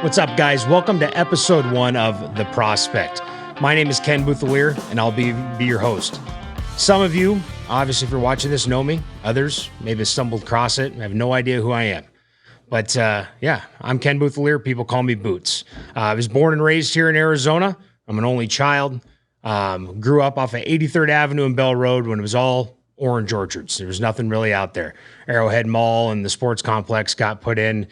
What's up, guys? Welcome to episode 1 of The Prospect. My name is Ken Boutilier, and I'll be your host. Some of you, obviously, if you're watching this, know me. Others maybe stumbled across it and have no idea who I am. But yeah, I'm Ken Boutilier. People call me Boots. I was born and raised here in Arizona. I'm an only child. Grew up off of 83rd Avenue and Bell Road when it was all orange orchards. There was nothing really out there. Arrowhead Mall and the sports complex got put in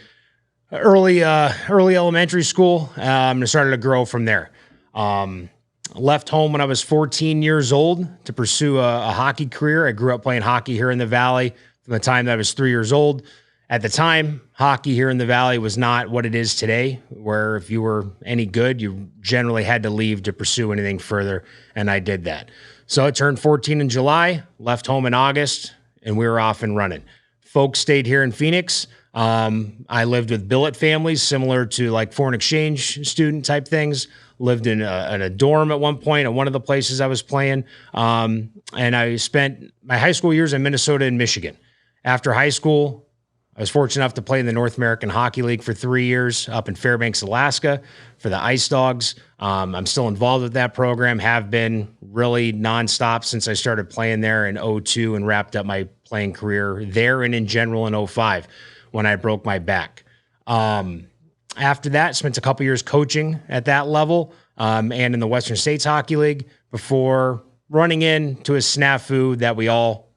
early elementary school, and it started to grow from there. Left home when I was 14 years old to pursue a hockey career. I grew up playing hockey here in the Valley from the time that I was 3 years old. At the time, hockey here in the Valley was not what it is today, where if you were any good, you generally had to leave to pursue anything further, and I did that. So I turned 14 in July, left home in August, and we were off and running. Folks stayed here in Phoenix. I lived with billet families, similar to like foreign exchange student type things. Lived in a dorm at one point at one of the places I was playing. And I spent my high school years in Minnesota and Michigan. After high school, I was fortunate enough to play in the North American Hockey League for 3 years up in Fairbanks, Alaska for the Ice Dogs. I'm still involved with that program, have been really nonstop since I started playing there in 2002 and wrapped up my playing career there and in general in 2005 when I broke my back. After that, spent a couple years coaching at that level and in the Western States Hockey League before running into a snafu that we all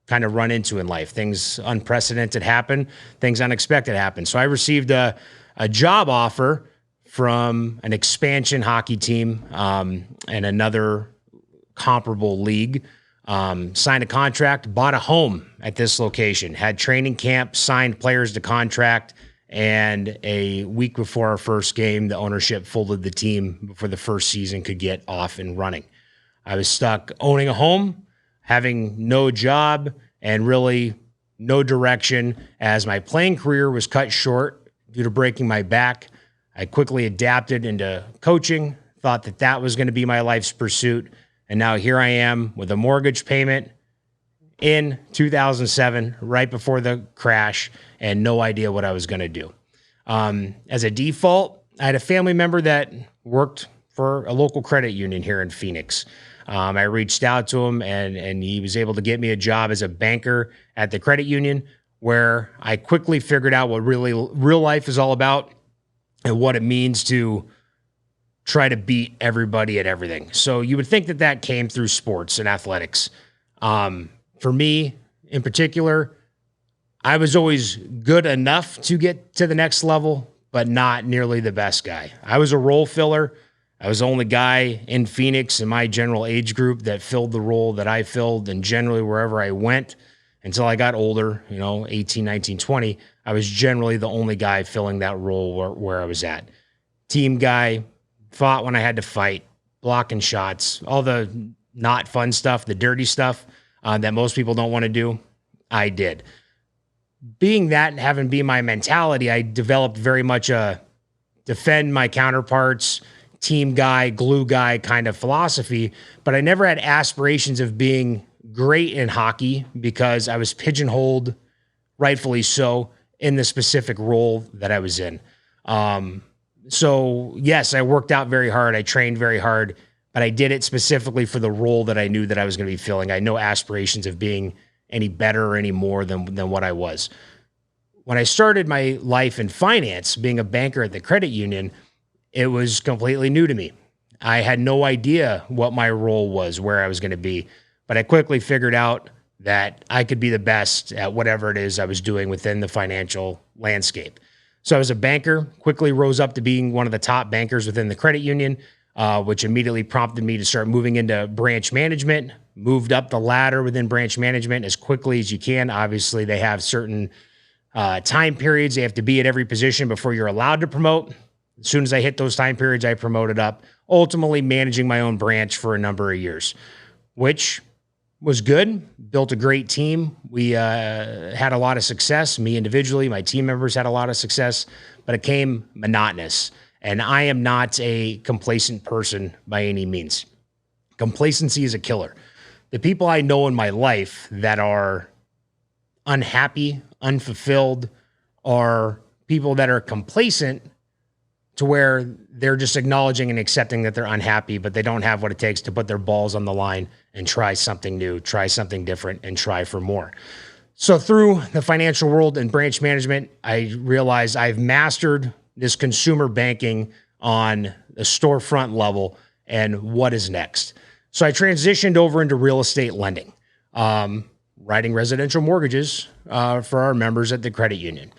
kind of run into in life. Things unprecedented happen, things unexpected happen. So I received a job offer from an expansion hockey team and another comparable league. Signed a contract, bought a home at this location, had training camp, signed players to contract, and a week before our first game, the ownership folded the team before the first season could get off and running. I was stuck owning a home, having no job, and really no direction as my playing career was cut short due to breaking my back. I quickly adapted into coaching, thought that was going to be my life's pursuit. And now here I am with a mortgage payment in 2007, right before the crash, and no idea what I was going to do. As a default, I had a family member that worked for a local credit union here in Phoenix. I reached out to him, and he was able to get me a job as a banker at the credit union, where I quickly figured out what really real life is all about and what it means to try to beat everybody at everything. So you would think that came through sports and athletics. For me in particular, I was always good enough to get to the next level, but not nearly the best guy. I was a role filler. I was the only guy in Phoenix in my general age group that filled the role that I filled, and generally wherever I went until I got older, 18, 19, 20, I was generally the only guy filling that role where I was at. Team guy, fought when I had to fight, blocking shots, all the not fun stuff, the dirty stuff that most people don't want to do, I did. Being that and having been my mentality, I developed very much a defend my counterparts, team guy, glue guy kind of philosophy, but I never had aspirations of being great in hockey because I was pigeonholed, rightfully so, in the specific role that I was in. So yes, I worked out very hard. I trained very hard, but I did it specifically for the role that I knew that I was going to be filling. I had no aspirations of being any better or any more than what I was. When I started my life in finance, being a banker at the credit union, it was completely new to me. I had no idea what my role was, where I was going to be, but I quickly figured out that I could be the best at whatever it is I was doing within the financial landscape. So I was a banker, quickly rose up to being one of the top bankers within the credit union, which immediately prompted me to start moving into branch management, moved up the ladder within branch management as quickly as you can. Obviously, they have certain time periods. They have to be at every position before you're allowed to promote. As soon as I hit those time periods, I promoted up, ultimately managing my own branch for a number of years, which was good. Built a great team. We had a lot of success. Me individually, my team members had a lot of success, but it came monotonous. And I am not a complacent person by any means. Complacency is a killer. The people I know in my life that are unhappy, unfulfilled, are people that are complacent to where they're just acknowledging and accepting that they're unhappy, but they don't have what it takes to put their balls on the line and try something new, try something different, and try for more. So through the financial world and branch management, I realized I've mastered this consumer banking on the storefront level, and what is next. So I transitioned over into real estate lending, writing residential mortgages for our members at the credit union.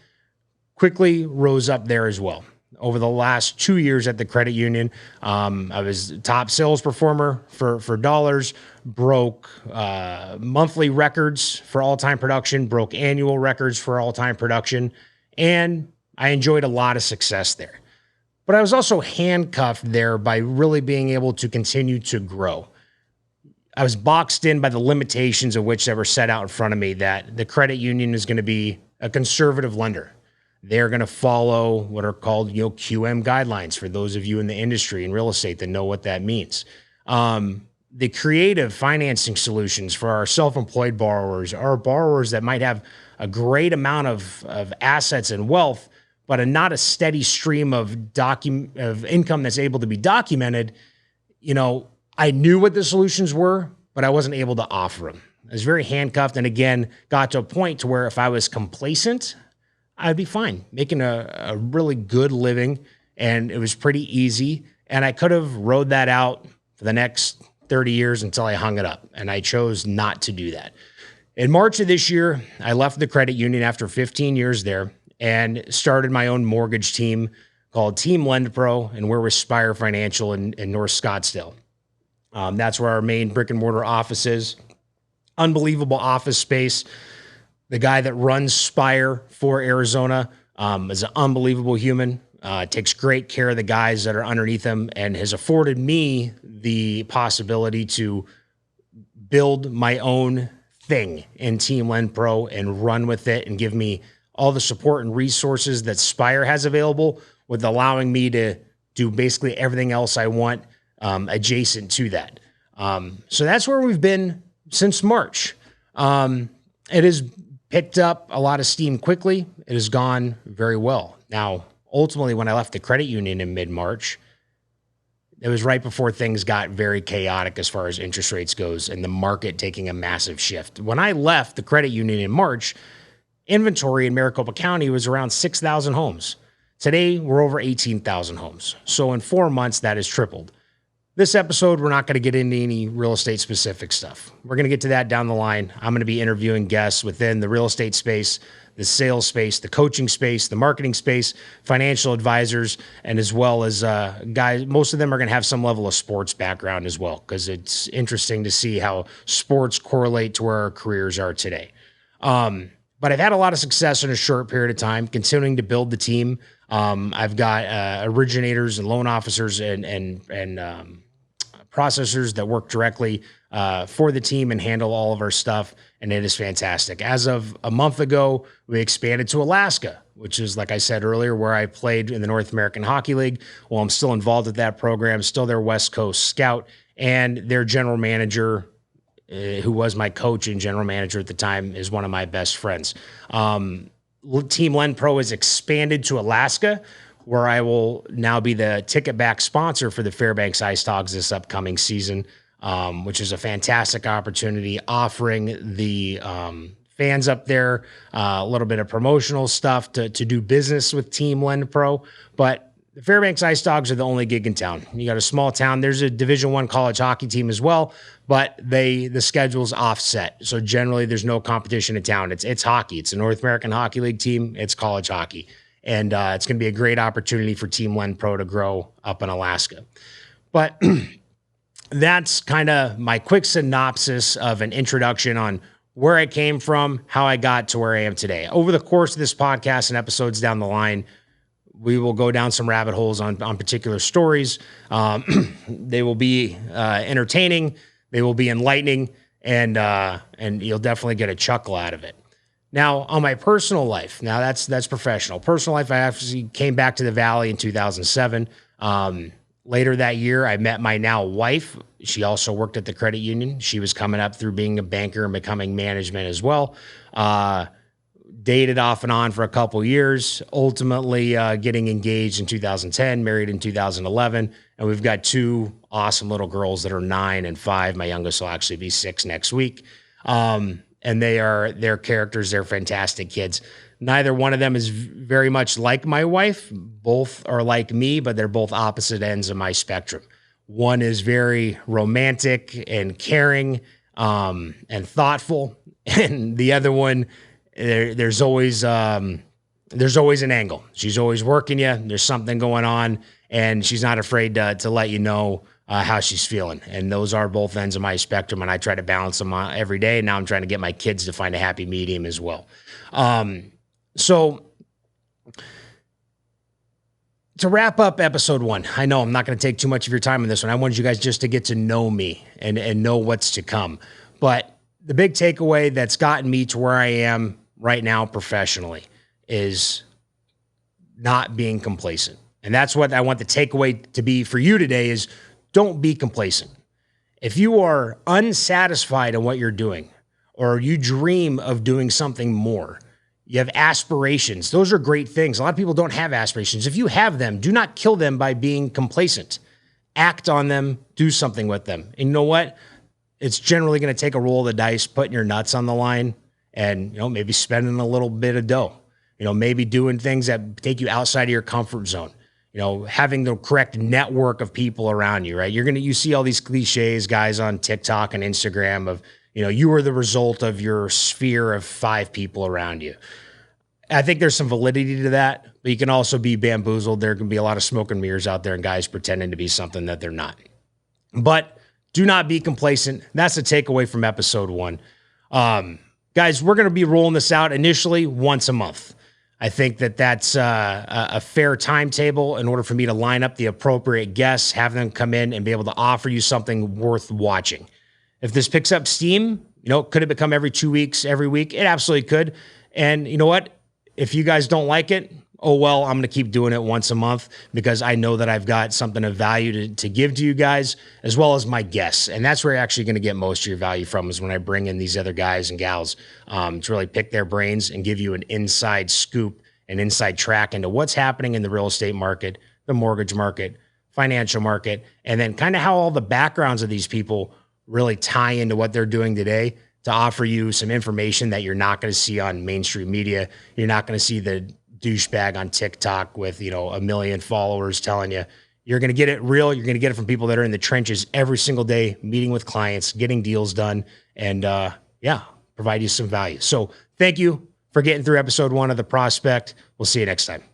Quickly rose up there as well. Over the last 2 years at the credit union, I was top sales performer for dollars, broke monthly records for all-time production, broke annual records for all-time production, and I enjoyed a lot of success there. But I was also handcuffed there by really being able to continue to grow. I was boxed in by the limitations of which that were set out in front of me, that the credit union is going to be a conservative lender. They're going to follow what are called, QM guidelines for those of you in the industry in real estate that know what that means. The creative financing solutions for our self-employed borrowers are borrowers that might have a great amount of assets and wealth, but not a steady stream of income that's able to be documented. I knew what the solutions were, but I wasn't able to offer them. I was very handcuffed, and again, got to a point to where if I was complacent, I'd be fine, making a really good living, and it was pretty easy. And I could have rode that out for the next 30 years until I hung it up, and I chose not to do that. In March of this year, I left the credit union after 15 years there and started my own mortgage team called Team Lend Pro, and we're with Spire Financial in North Scottsdale. That's where our main brick and mortar office is. Unbelievable office space. The guy that runs Spire for Arizona is an unbelievable human, takes great care of the guys that are underneath him, and has afforded me the possibility to build my own thing in Team Lend Pro and run with it and give me all the support and resources that Spire has available, with allowing me to do basically everything else I want adjacent to that. So that's where we've been since March. It has picked up a lot of steam quickly. It has gone very well. Now, ultimately, when I left the credit union in mid-March, it was right before things got very chaotic as far as interest rates goes and the market taking a massive shift. When I left the credit union in March, inventory in Maricopa County was around 6,000 homes. Today, we're over 18,000 homes. So in 4 months, that has tripled. This episode, we're not going to get into any real estate specific stuff. We're going to get to that down the line. I'm going to be interviewing guests within the real estate space, the sales space, the coaching space, the marketing space, financial advisors, and as well as guys. Most of them are going to have some level of sports background as well, because it's interesting to see how sports correlate to where our careers are today. But I've had a lot of success in a short period of time, continuing to build the team. I've got originators and loan officers and processors that work directly for the team and handle all of our stuff, and it is fantastic. As of a month ago, we expanded to Alaska, which is, like I said earlier, where I played in the North American Hockey League. Well, I'm still involved with that program, still their West Coast scout, and their general manager, who was my coach and general manager at the time, is one of my best friends. Team Lend Pro has expanded to Alaska, where I will now be the ticket back sponsor for the Fairbanks Ice Dogs this upcoming season, which is a fantastic opportunity, offering the fans up there a little bit of promotional stuff to do business with Team Lend Pro. But the Fairbanks Ice Dogs are the only gig in town. You got a small town. There's a Division I college hockey team as well, but the schedule's offset. So generally there's no competition in town. It's hockey. It's a North American Hockey League team. It's college hockey. And it's going to be a great opportunity for Team Lend Pro to grow up in Alaska. But that's kind of my quick synopsis of an introduction on where I came from, how I got to where I am today. Over the course of this podcast and episodes down the line, we will go down some rabbit holes on particular stories. They will be entertaining. They will be enlightening, and you'll definitely get a chuckle out of it. Now, on my personal life, now that's professional. Personal life, I actually came back to the Valley in 2007. Later that year, I met my now wife. She also worked at the credit union. She was coming up through being a banker and becoming management as well. dated off and on for a couple years, ultimately getting engaged in 2010, married in 2011. And we've got two awesome little girls that are 9 and 5. My youngest will actually be 6 next week. And their characters, they're fantastic kids. Neither one of them is very much like my wife. Both are like me, but they're both opposite ends of my spectrum. One is very romantic and caring and thoughtful. And the other one, there's always an angle. She's always working you. There's something going on, and she's not afraid to let you know how she's feeling. And those are both ends of my spectrum, and I try to balance them every day. Now I'm trying to get my kids to find a happy medium as well. So to wrap up episode 1, I know I'm not going to take too much of your time on this one. I wanted you guys just to get to know me and know what's to come. But the big takeaway that's gotten me to where I am right now professionally is not being complacent. And that's what I want the takeaway to be for you today is don't be complacent. If you are unsatisfied in what you're doing, or you dream of doing something more, you have aspirations. Those are great things. A lot of people don't have aspirations. If you have them, do not kill them by being complacent. Act on them, do something with them. And you know what? It's generally going to take a roll of the dice, putting your nuts on the line, and maybe spending a little bit of dough. Maybe doing things that take you outside of your comfort zone. Having the correct network of people around you, right? You see all these cliches, guys on TikTok and Instagram of, you are the result of your sphere of 5 people around you. I think there's some validity to that, but you can also be bamboozled. There can be a lot of smoke and mirrors out there and guys pretending to be something that they're not. But do not be complacent. That's the takeaway from episode 1. Guys, we're going to be rolling this out initially once a month. I think that's a fair timetable in order for me to line up the appropriate guests, have them come in and be able to offer you something worth watching. If this picks up steam, could it become every 2 weeks, every week? It absolutely could. And you know what? If you guys don't like it, oh, well, I'm going to keep doing it once a month because I know that I've got something of value to give to you guys as well as my guests. And that's where you're actually going to get most of your value from is when I bring in these other guys and gals to really pick their brains and give you an inside scoop, an inside track into what's happening in the real estate market, the mortgage market, financial market, and then kind of how all the backgrounds of these people really tie into what they're doing today to offer you some information that you're not going to see on mainstream media. You're not going to see the douchebag on TikTok with, 1 million followers telling you. You're going to get it real. You're going to get it from people that are in the trenches every single day, meeting with clients, getting deals done, and provide you some value. So thank you for getting through episode 1 of The Prospect. We'll see you next time.